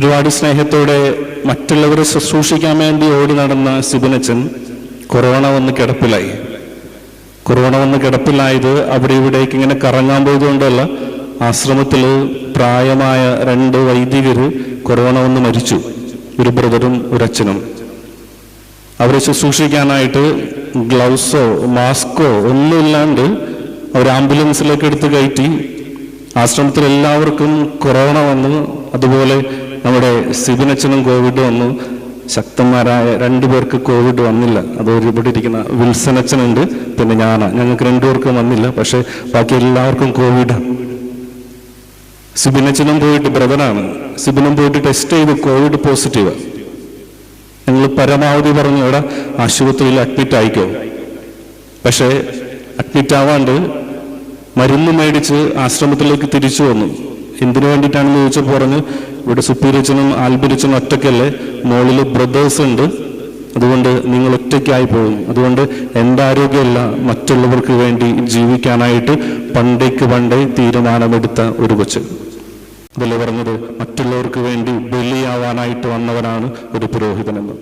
ഒരുപാട് സ്നേഹത്തോടെ മറ്റുള്ളവരെ ശുശ്രൂഷിക്കാൻ വേണ്ടി ഓടി നടന്ന സിബിനച്ചൻ കൊറോണ വന്ന് കിടപ്പിലായത് അവിടെ ഇവിടേക്ക് ഇങ്ങനെ കറങ്ങാൻ പോയതുകൊണ്ടല്ല. ആശ്രമത്തിൽ പ്രായമായ 2 വൈദികർ കൊറോണ വന്ന് മരിച്ചു, ഒരു ബ്രദറും ഒരു അച്ഛനും. അവരെ ശുശ്രൂഷിക്കാനായിട്ട് ഗ്ലൗസോ മാസ്കോ ഒന്നുമില്ലാണ്ട് അവർ ആംബുലൻസിലേക്ക് എടുത്ത് കയറ്റി. ആശ്രമത്തിൽ എല്ലാവർക്കും കൊറോണ വന്നു. അതുപോലെ നമ്മുടെ സിബിനച്ചനും കോവിഡ് വന്നു. ശക്തന്മാരായ 2 പേർക്ക് കോവിഡ് വന്നില്ല. അത് ഇവിടെ ഇരിക്കുന്ന വിൽസൺ അച്ഛനുണ്ട്, പിന്നെ ഞങ്ങൾക്ക് 2 പേർക്കും വന്നില്ല. പക്ഷെ ബാക്കി എല്ലാവർക്കും കോവിഡാണ്. സിബിനച്ചനും പോയിട്ട്, ബ്രദറാണ്, സിബിനും പോയിട്ട് ടെസ്റ്റ് ചെയ്ത് കോവിഡ് പോസിറ്റീവ്. ഞങ്ങൾ പരമാവധി പറഞ്ഞു ഇവിടെ ആശുപത്രിയിൽ അഡ്മിറ്റ് ആയിക്കോ. പക്ഷെ അഡ്മിറ്റ് ആവാണ്ട് മരുന്ന് മേടിച്ച് ആശ്രമത്തിലേക്ക് തിരിച്ചു വന്നു. എന്തിനു വേണ്ടിയിട്ടാണെന്ന് ചോദിച്ചപ്പോൾ പറഞ്ഞു, ഇവിടെ സുപ്പീരിയച്ചനും ആൽബിരിച്ചനും ഒറ്റയ്ക്കല്ലേ, മുകളിൽ ബ്രദേഴ്സ് ഉണ്ട്, അതുകൊണ്ട് നിങ്ങൾ ഒറ്റയ്ക്കായി പോകും. അതുകൊണ്ട് എൻ്റെ ആരോഗ്യമല്ല, മറ്റുള്ളവർക്ക് വേണ്ടി ജീവിക്കാനായിട്ട് പണ്ടേ തീരുമാനമെടുത്ത ഒരു കൊച്ച്. അതല്ലേ പറഞ്ഞത്, മറ്റുള്ളവർക്ക് വേണ്ടി ബലിയാവാനായിട്ട് വന്നവനാണ് ഒരു പുരോഹിതനെന്ന്.